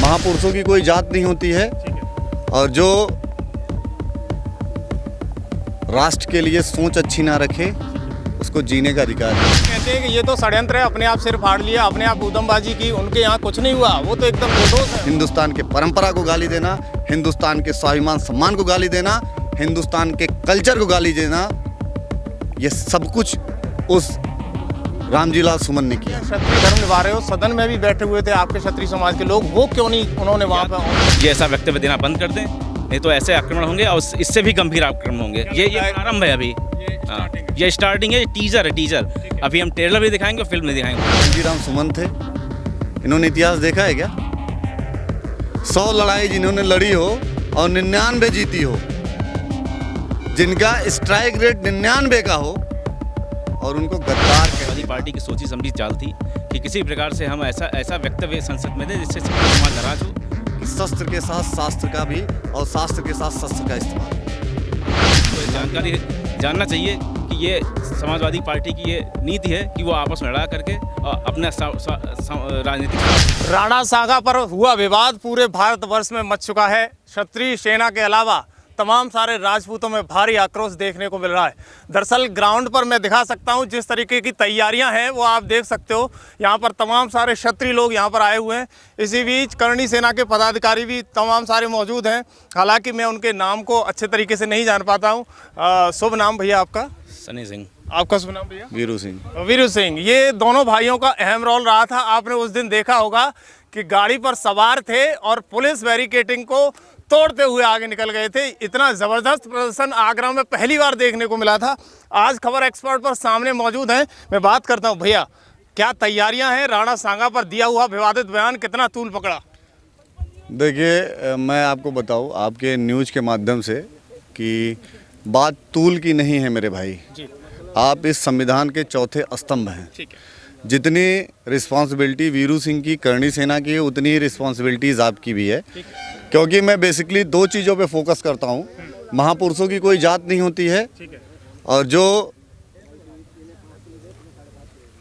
महापुरुषों की कोई जात नहीं होती है और जो राष्ट्र के लिए सोच अच्छी ना रखे उसको जीने का अधिकार है। कहते हैं कि ये तो षड्यंत्र है, अपने आप सिर फाड़ लिया, अपने आप ऊधमबाजी की, उनके यहाँ कुछ नहीं हुआ, वो तो एकदम निर्दोष है। हिंदुस्तान के परंपरा को गाली देना, हिंदुस्तान के स्वाभिमान सम्मान को गाली देना, हिंदुस्तान के कल्चर को गाली देना, ये सब कुछ उस रामजी लाल सुमन ने किया। क्षत्रिय धर्म निभा रहे हो, सदन में भी बैठे हुए थे आपके क्षत्रिय समाज के लोग, वो क्यों नहीं उन्होंने वहाँ पे ये ऐसा वक्तव्य देना बंद कर दें, नहीं तो ऐसे आक्रमण होंगे और इससे भी गंभीर आक्रमण होंगे। ये प्रारंभ है अभी, ये स्टार्टिंग है, टीजर है, टीजर। अभी हम ट्रेलर भी दिखाएंगे और फिल्म भी दिखाएंगे। रामजी राम सुमन थे, इन्होंने इतिहास देखा है क्या? 100 लड़ाई जिन्होंने लड़ी हो और 99 जीती हो, जिनका स्ट्राइक रेट 99 का हो और उनको गद्दार समाजवादी पार्टी की सोची समझी चाल थी कि किसी प्रकार से हम ऐसा वक्तव्य संसद में दें जिससे समाज नाराज हो। शस्त्र के साथ शास्त्र का भी और शास्त्र के साथ शस्त्र का इस्तेमाल। तो जानकारी जानना चाहिए कि ये समाजवादी पार्टी की ये नीति है कि वो आपस में लड़ा करके अपने राजनीतिक। राणा सागा पर हुआ विवाद पूरे भारतवर्ष में मच चुका है। क्षत्रिय सेना के अलावा तमाम सारे राजपूतों में भारी आक्रोश देखने को मिल रहा है। दरअसल ग्राउंड पर मैं दिखा सकता हूं जिस तरीके की तैयारियां हैं वो आप देख सकते हो। यहां पर तमाम सारे क्षत्रिय लोग यहां पर आए हुए हैं। इसी बीच करणी सेना के पदाधिकारी भी तमाम सारे मौजूद हैं। हालांकि मैं उनके नाम को अच्छे तरीके से नहीं जान पाता हूँ। शुभ नाम भैया आपका? सनी सिंह। आपका शुभ नाम भैया? वीरू सिंह। वीरू सिंह। ये दोनों भाइयों का अहम रोल रहा था। आपने उस दिन देखा होगा कि गाड़ी पर सवार थे और पुलिस बैरिकेडिंग को तोड़ते हुए आगे निकल गए थे। इतना ज़बरदस्त प्रदर्शन आगरा में पहली बार देखने को मिला था। आज खबर एक्सपर्ट पर सामने मौजूद हैं। मैं बात करता हूं, भैया क्या तैयारियां हैं? राणा सांगा पर दिया हुआ विवादित बयान कितना तूल पकड़ा? देखिए, मैं आपको बताऊं आपके न्यूज़ के माध्यम से कि बात तूल की नहीं है मेरे भाई जी। आप इस संविधान के चौथे स्तंभ हैं। ठीक है। जितनी रिस्पॉन्सिबिलिटी वीरू सिंह की करणी सेना की है उतनी ही रिस्पॉन्सिबिलिटीज़ आपकी भी है। क्योंकि मैं बेसिकली 2 चीज़ों पे फोकस करता हूँ। महापुरुषों की कोई जात नहीं होती है और जो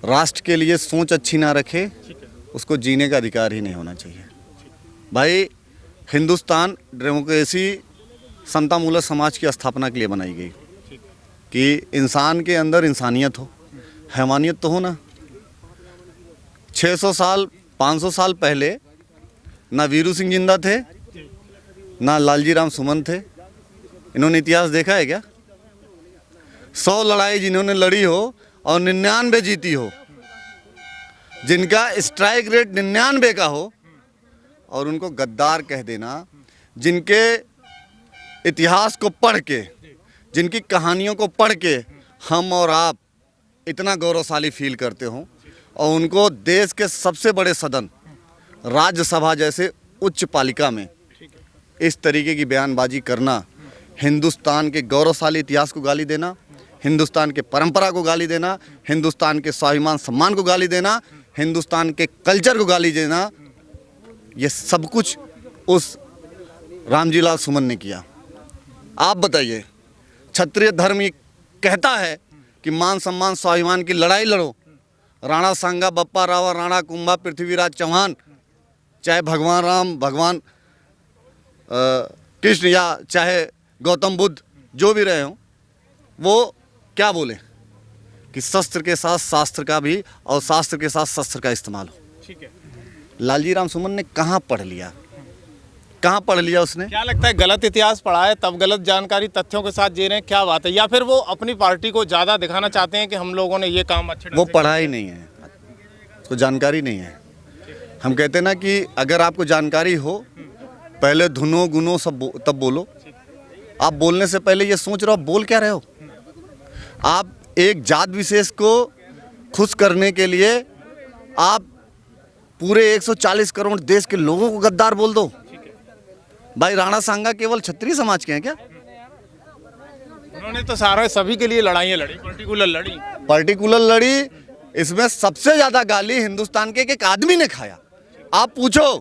राष्ट्र के लिए सोच अच्छी ना रखे उसको जीने का अधिकार ही नहीं होना चाहिए। भाई, हिंदुस्तान डेमोक्रेसी समतामूलक समाज की स्थापना के लिए बनाई गई कि इंसान के अंदर इंसानियत हो, हैवानियत तो हो ना। 600 साल 500 साल पहले ना वीरू सिंह जिंदा थे ना लालजी राम सुमन थे। इन्होंने इतिहास देखा है क्या? 100 लड़ाई जिन्होंने लड़ी हो और 99 जीती हो, जिनका स्ट्राइक रेट 99 का हो और उनको गद्दार कह देना, जिनके इतिहास को पढ़ के, जिनकी कहानियों को पढ़ के हम और आप इतना गौरवशाली फील करते हों और उनको देश के सबसे बड़े सदन राज्यसभा जैसे उच्च पालिका में इस तरीके की बयानबाजी करना, हिंदुस्तान के गौरवशाली इतिहास को गाली देना, हिंदुस्तान के परंपरा को गाली देना, हिंदुस्तान के स्वाभिमान सम्मान को गाली देना, हिंदुस्तान के कल्चर को गाली देना, ये सब कुछ उस रामजी लाल सुमन ने किया। आप बताइए, क्षत्रिय धर्म ये कहता है कि मान सम्मान स्वाभिमान की लड़ाई लड़ो। राणा सांगा, बप्पा रावल, राणा कुंभा, पृथ्वीराज चौहान, चाहे भगवान राम, भगवान कृष्ण या चाहे गौतम बुद्ध जो भी रहे हों, वो क्या बोले कि शस्त्र के साथ शास्त्र का भी और शास्त्र के साथ शस्त्र का इस्तेमाल हो। ठीक है। लालजी राम सुमन ने कहाँ पढ़ लिया? कहाँ पढ़ लिया उसने? क्या लगता है गलत इतिहास पढ़ा है तब गलत जानकारी तथ्यों के साथ दे रहे हैं? क्या बात है? या फिर वो अपनी पार्टी को ज़्यादा दिखाना चाहते हैं कि हम लोगों ने ये काम अच्छे ढंग वो से पढ़ा ही नहीं है, उसको जानकारी नहीं है। हम कहते हैं ना कि अगर आपको जानकारी हो पहले धुनो गुनो सब तब बोलो। आप बोलने से पहले ये सोच रहे हो बोल क्या रहे हो। आप एक जात विशेष को खुश करने के लिए आप पूरे 140 करोड़ देश के लोगों को गद्दार बोल दो। भाई, राणा सांगा केवल क्षत्रिय समाज के हैं क्या? उन्होंने तो सारे सभी के लिए लड़ाइयाँ लड़ी, पर्टिकुलर लड़ी। इसमें सबसे ज्यादा गाली हिंदुस्तान के एक आदमी ने खाया। आप पूछो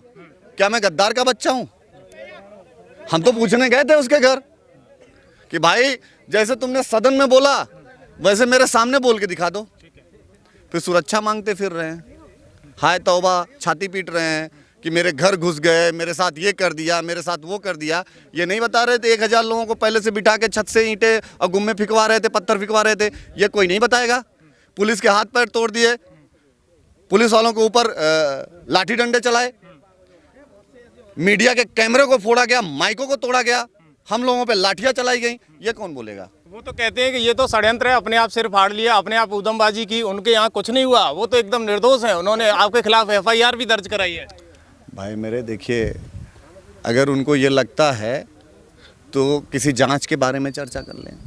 क्या मैं गद्दार का बच्चा हूं? हम तो पूछने गए थे उसके घर कि भाई जैसे तुमने सदन में बोला वैसे मेरे सामने बोल के दिखा दो। फिर सुरक्षा मांगते फिर रहे हैं, हाय तौबा, छाती पीट रहे हैं कि मेरे घर घुस गए, मेरे साथ ये कर दिया, मेरे साथ वो कर दिया। ये नहीं बता रहे थे 1000 लोगों को पहले से बिठा के छत से ईंटें और गुम्मे फिकवा रहे थे, पत्थर फिकवा रहे थे। ये कोई नहीं बताएगा। पुलिस के हाथ पैर तोड़ दिए, पुलिस वालों के ऊपर लाठी डंडे चलाए, मीडिया के कैमरे को फोड़ा गया, माइकों को तोड़ा गया, हम लोगों पे लाठियां चलाई गई। ये कौन बोलेगा? वो तो कहते हैं कि ये तो षड्यंत्र है, अपने आप सिर फाड़ लिया, अपने आप उदमबाजी की, उनके यहाँ कुछ नहीं हुआ, वो तो एकदम निर्दोष हैं, उन्होंने आपके खिलाफ FIR भी दर्ज कराई है। भाई मेरे देखिए, अगर उनको ये लगता है तो किसी जांच के बारे में चर्चा कर लें।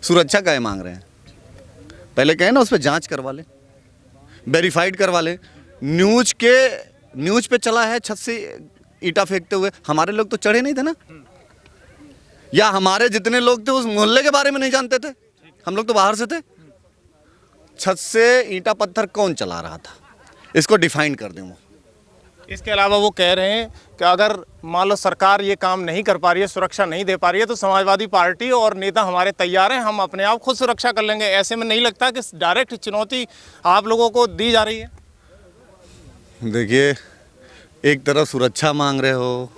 सुरक्षा काहे मांग रहे हैं? पहले कहें ना उस पर जांच करवा ले, वेरीफाइड करवा ले। न्यूज पे चला है छत से ईंटा फेंकते हुए, हमारे लोग तो चढ़े नहीं थे ना, या हमारे जितने लोग थे उस मोहल्ले के बारे में नहीं जानते थे, हम लोग तो बाहर से थे। छत से ईंटा पत्थर कौन चला रहा था, इसको डिफाइन कर दें वो। इसके अलावा वो कह रहे हैं कि अगर मान लो सरकार ये काम नहीं कर पा रही है, सुरक्षा नहीं दे पा रही है, तो समाजवादी पार्टी और नेता हमारे तैयार हैं, हम अपने आप खुद सुरक्षा कर लेंगे। ऐसे में नहीं लगता कि डायरेक्ट चुनौती आप लोगों को दी जा रही है? देखिए, एक तरफ सुरक्षा मांग रहे हो,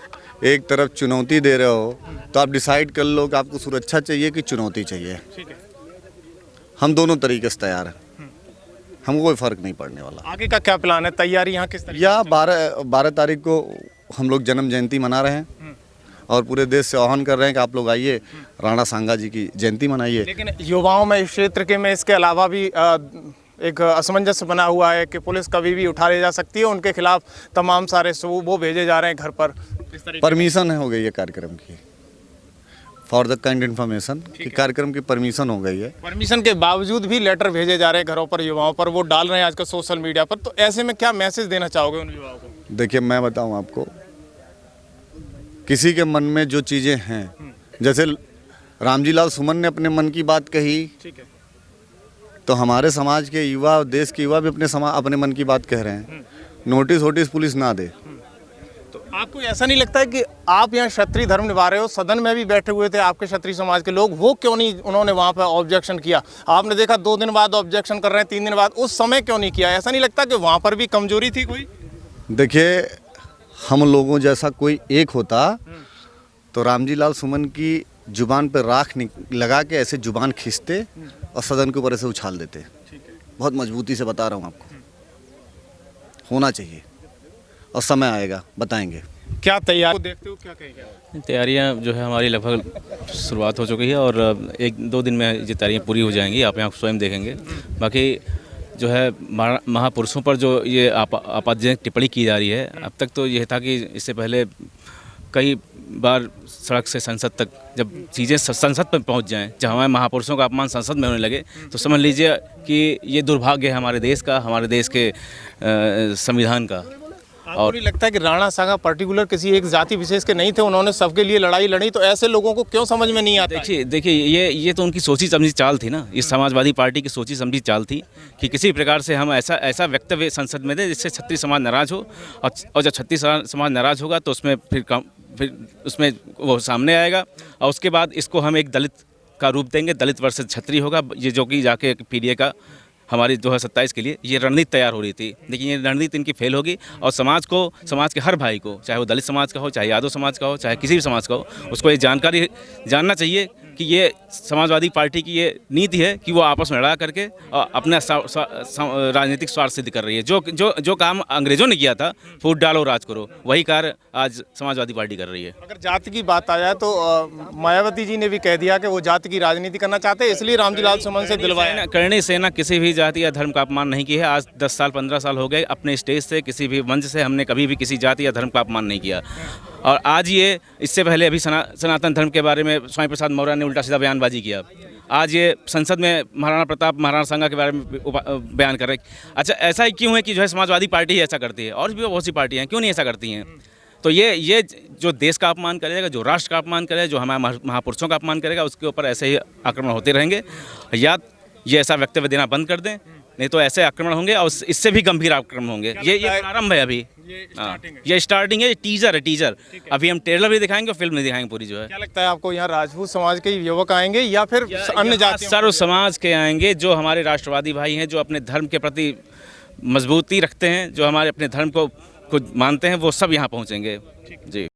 एक तरफ चुनौती दे रहे हो, तो आप डिसाइड कर लो कि आपको सुरक्षा चाहिए कि चुनौती चाहिए। ठीक है, हम दोनों तरीके से तैयार हैं, हमको कोई फ़र्क नहीं पड़ने वाला। आगे का क्या प्लान है? तैयारी यहाँ किस तरीके? या 12 तारीख को हम लोग जन्म जयंती मना रहे हैं और पूरे देश से आह्वान कर रहे हैं कि आप लोग आइए, राणा सांगा जी की जयंती मनाइए। लेकिन युवाओं में, इस क्षेत्र के में इसके अलावा भी एक असमंजस बना हुआ है कि पुलिस कभी भी उठा ले जा सकती है, उनके खिलाफ तमाम सारे सबूत वो भेजे जा रहे हैं घर पर। इस तरीके परमिशन हो गई है कार्यक्रम की, फॉर द काइंड इन्फॉर्मेशन कि कार्यक्रम की परमिशन हो गई है। परमिशन के बावजूद भी लेटर भेजे जा रहे हैं घरों पर, युवाओं पर, वो डाल रहे हैं आजकल सोशल मीडिया पर। तो ऐसे में क्या मैसेज देना चाहोगे उन युवाओं को? देखिए, मैं बताऊं आपको, किसी के मन में जो चीज़ें हैं, जैसे रामजी लाल सुमन ने अपने मन की बात कही, ठीक है, तो हमारे समाज के युवा, देश के युवा भी अपने मन की बात कह रहे हैं। नोटिस पुलिस ना दे। तो आपको ऐसा नहीं लगता है कि आप यहाँ क्षत्रिय धर्म निभा रहे हो, सदन में भी बैठे हुए थे आपके क्षत्रिय समाज के लोग, वो क्यों नहीं उन्होंने वहाँ पर ऑब्जेक्शन किया? आपने देखा 2 दिन बाद ऑब्जेक्शन कर रहे हैं, 3 दिन बाद, उस समय क्यों नहीं किया? ऐसा नहीं लगता कि वहाँ पर भी कमजोरी थी कोई? देखिए, हम लोगों जैसा कोई एक होता तो रामजी लाल सुमन की जुबान पर राख लगा के ऐसे जुबान खींचते और सदन के ऊपर ऐसे उछाल देते। बहुत मजबूती से बता रहा हूँ आपको, होना चाहिए और समय आएगा, बताएंगे। क्या तैयार देखते हो, क्या कहेंगे? तैयारियां जो है हमारी लगभग शुरुआत हो चुकी है और 1-2 दिन में ये तैयारियां पूरी हो जाएंगी, आप यहाँ स्वयं देखेंगे। बाकी जो है महापुरुषों पर जो ये आपत्तिजनक टिप्पणी की जा रही है, अब तक तो यह था कि इससे पहले कई बार सड़क से संसद तक जब चीज़ें संसद पर पहुंच जाएं, जहां हमारे महापुरुषों का अपमान संसद में होने लगे, तो समझ लीजिए कि ये दुर्भाग्य है हमारे देश का, हमारे देश के संविधान का। आपको नहीं लगता है कि राणा सांगा पर्टिकुलर किसी एक जाति विशेष के नहीं थे, उन्होंने सबके लिए लड़ाई लड़ी, तो ऐसे लोगों को क्यों समझ में नहीं आता? देखिए ये तो उनकी सोची समझी चाल थी ना, इस समाजवादी पार्टी की सोची समझी चाल थी कि किसी प्रकार से हम ऐसा वक्तव्य संसद में दें जिससे क्षत्रिय समाज नाराज हो, और जब क्षत्रिय समाज नाराज होगा तो उसमें फिर उसमें वो सामने आएगा, और उसके बाद इसको हम एक दलित का रूप देंगे, दलित वर्सेस क्षत्रिय होगा, ये जो कि जाके PDA का हमारी 2027 के लिए ये रणनीति तैयार हो रही थी। लेकिन ये रणनीति इनकी फेल होगी, और समाज के हर भाई को, चाहे वो दलित समाज का हो, चाहे यादव समाज का हो, चाहे किसी भी समाज का हो, उसको ये जानकारी जानना चाहिए कि ये समाजवादी पार्टी की ये नीति है कि वो आपस में लड़ा करके अपना राजनीतिक स्वार्थ सिद्ध कर रही है। जो काम अंग्रेजों ने किया था, फूट डालो राज करो, वही कार्य आज समाजवादी पार्टी कर रही है। अगर जाति की बात आ जाए तो मायावती जी ने भी कह दिया कि वो जाति की राजनीति करना चाहते हैं, इसलिए रामजी लाल सुमन से दिलवाया। करणी सेना किसी भी जाति या धर्म का अपमान नहीं किया है। आज 10 साल 15 साल हो गए, अपने स्टेज से, किसी भी मंच से हमने कभी भी किसी जाति या धर्म का अपमान नहीं किया। और आज ये, इससे पहले अभी सनातन धर्म के बारे में स्वामी प्रसाद मौर्य ने उल्टा सीधा बयानबाजी किया। आज ये संसद में महाराणा प्रताप, महाराणा सांगा के बारे में बयान कर रहे हैं। अच्छा, ऐसा ही क्यों है कि जो है समाजवादी पार्टी ऐसा करती है, और भी बहुत सी पार्टियाँ हैं, क्यों नहीं ऐसा करती हैं? तो ये जो देश का अपमान करेगा, जो राष्ट्र का अपमान करेगा, जो हमारे महापुरुषों का अपमान करेगा, उसके ऊपर ऐसे ही आक्रमण होते रहेंगे। या ये ऐसा वक्तव्य देना बंद कर दें, नहीं तो ऐसे आक्रमण होंगे और इससे भी गंभीर आक्रमण होंगे। ये प्रारंभ है अभी, ये स्टार्टिंग है, टीजर है, टीजर। अभी हम ट्रेलर भी दिखाएंगे, फिल्म नहीं दिखाएंगे पूरी। जो है, क्या लगता है आपको, यहाँ राजपूत समाज के युवक आएंगे या फिर अन्य जाति? सर्व समाज के आएंगे, जो हमारे राष्ट्रवादी भाई हैं, जो अपने धर्म के प्रति मजबूती रखते हैं, जो हमारे अपने धर्म को खुद मानते हैं वो सब यहाँ पहुँचेंगे जी।